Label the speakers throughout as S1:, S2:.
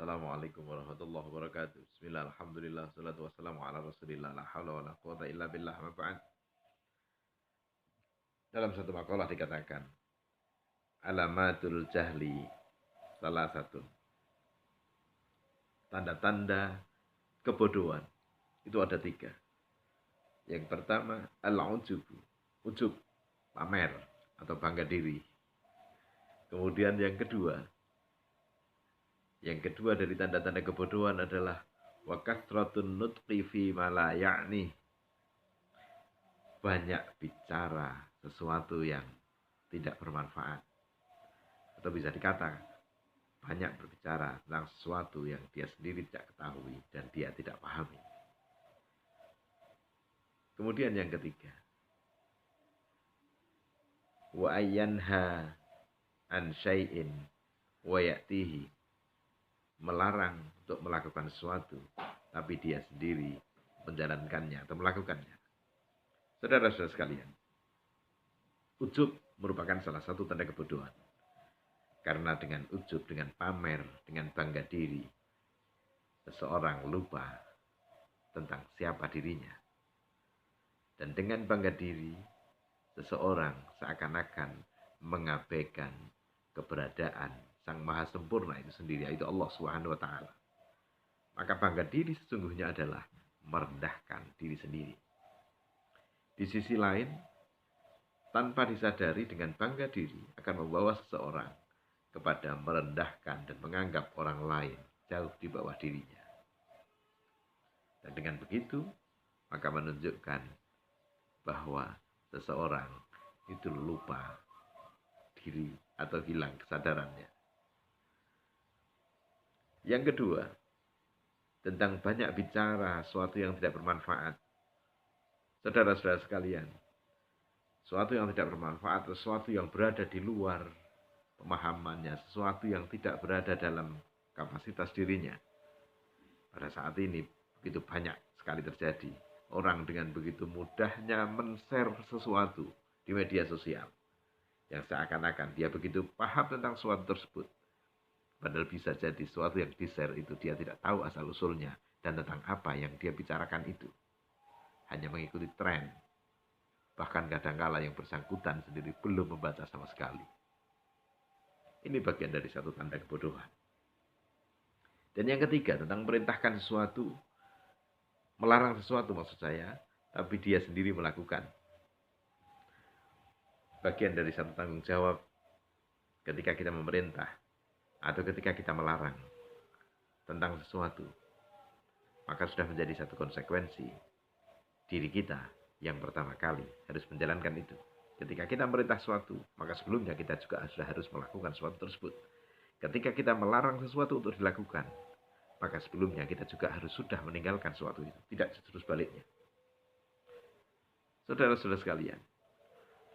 S1: Assalamualaikum warahmatullahi wabarakatuh. Bismillah, alhamdulillah, salatu wassalamu ala rasulillah, la hawla wa la quwata illa billah, ma ba'd. Dalam satu makalah dikatakan, alamatul jahli salah satu. Tanda-tanda kebodohan. Itu ada 3. Yang pertama, al-ujubu. Ujub, pamer, atau bangga diri. Kemudian yang kedua dari tanda-tanda kebodohan adalah wa kathratun nutqi fi ma la ya'ni. Banyak bicara sesuatu yang tidak bermanfaat. Atau bisa dikatakan banyak berbicara tentang sesuatu yang dia sendiri tidak ketahui dan dia tidak pahami. Kemudian yang ketiga, wa ayyanha an syai'in wa ya'tihi. Melarang untuk melakukan sesuatu, tapi dia sendiri menjalankannya atau melakukannya. Saudara-saudara sekalian, ujub merupakan salah satu tanda kebodohan. Karena dengan ujub, dengan pamer, dengan bangga diri, seseorang lupa tentang siapa dirinya. Dan dengan bangga diri, seseorang seakan-akan mengabaikan keberadaan Sang Maha Sempurna itu sendiri, yaitu Allah Subhanahu wa Ta'ala. Maka bangga diri sesungguhnya adalah merendahkan diri sendiri. Di sisi lain, tanpa disadari dengan bangga diri akan membawa seseorang kepada merendahkan dan menganggap orang lain jauh di bawah dirinya. Dan dengan begitu, maka menunjukkan bahwa seseorang itu lupa diri atau hilang kesadarannya. Yang kedua, tentang banyak bicara sesuatu yang tidak bermanfaat. Saudara-saudara sekalian, sesuatu yang tidak bermanfaat, sesuatu yang berada di luar pemahamannya, sesuatu yang tidak berada dalam kapasitas dirinya. Pada saat ini, begitu banyak sekali terjadi. Orang dengan begitu mudahnya men-share sesuatu di media sosial. Yang seakan-akan dia begitu paham tentang sesuatu tersebut. Padahal bisa jadi sesuatu yang di-share itu dia tidak tahu asal-usulnya dan tentang apa yang dia bicarakan itu. Hanya mengikuti tren. Bahkan kadangkala yang bersangkutan sendiri belum membaca sama sekali. Ini bagian dari satu tanda kebodohan. Dan yang ketiga, tentang merintahkan sesuatu, melarang sesuatu maksud saya, tapi dia sendiri melakukan. Bagian dari satu tanggung jawab ketika kita memerintah atau ketika kita melarang tentang sesuatu, maka sudah menjadi satu konsekuensi diri kita yang pertama kali harus menjalankan itu. Ketika kita memerintah sesuatu, maka sebelumnya kita juga sudah harus melakukan sesuatu tersebut. Ketika kita melarang sesuatu untuk dilakukan, maka sebelumnya kita juga harus sudah meninggalkan sesuatu itu. Tidak terus baliknya. Saudara-saudara sekalian,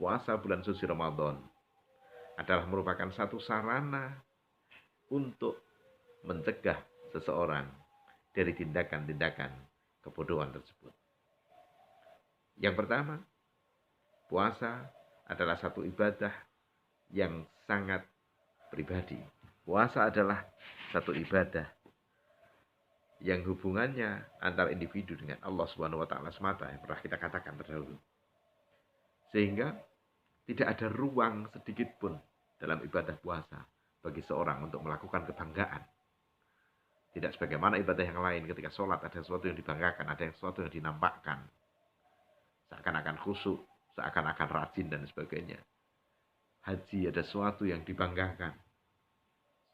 S1: puasa bulan suci Ramadan adalah merupakan satu sarana untuk mencegah seseorang dari tindakan-tindakan kebodohan tersebut. Yang pertama, puasa adalah satu ibadah yang sangat pribadi. Puasa adalah satu ibadah yang hubungannya antara individu dengan Allah Subhanahu wa Ta'ala semata, yang pernah kita katakan terdahulu. Sehingga tidak ada ruang sedikit pun dalam ibadah puasa bagi seorang untuk melakukan kebanggaan. Tidak sebagaimana ibadah yang lain, ketika sholat ada sesuatu yang dibanggakan, ada sesuatu yang dinampakkan. Seakan-akan khusyuk, seakan-akan rajin dan sebagainya. Haji ada sesuatu yang dibanggakan.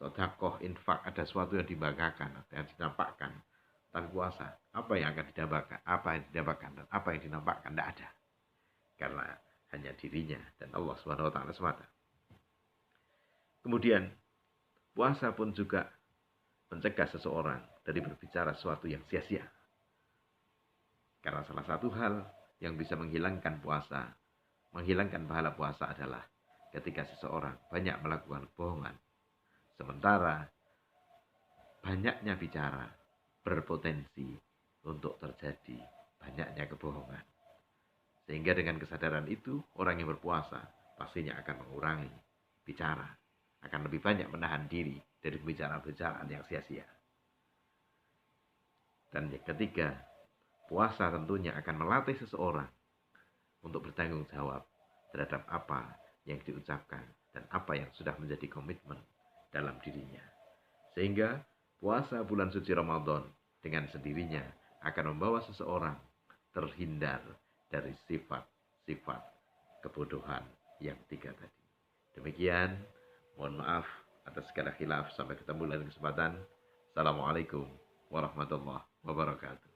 S1: Sedekah, infak ada sesuatu yang dibanggakan, ada yang dinampakkan. Tentang puasa, apa yang akan didambakan, apa yang didambakan, dan apa yang dinampakkan, tidak ada. Karena hanya dirinya dan Allah Subhanahu wa Ta'ala semata. Kemudian, puasa pun juga mencegah seseorang dari berbicara sesuatu yang sia-sia. Karena salah satu hal yang bisa menghilangkan puasa, menghilangkan pahala puasa adalah ketika seseorang banyak melakukan kebohongan. Sementara banyaknya bicara berpotensi untuk terjadi banyaknya kebohongan. Sehingga dengan kesadaran itu, orang yang berpuasa pastinya akan mengurangi bicara. Akan lebih banyak menahan diri dari pembicaraan-pembicaraan yang sia-sia. Dan yang ketiga, puasa tentunya akan melatih seseorang untuk bertanggung jawab terhadap apa yang diucapkan dan apa yang sudah menjadi komitmen dalam dirinya. Sehingga puasa bulan suci Ramadan dengan sendirinya akan membawa seseorang terhindar dari sifat-sifat kebodohan yang tiga tadi. Demikian, mohon maaf atas segala khilaf. Sampai ketemu lain kesempatan. Assalamualaikum warahmatullahi wabarakatuh.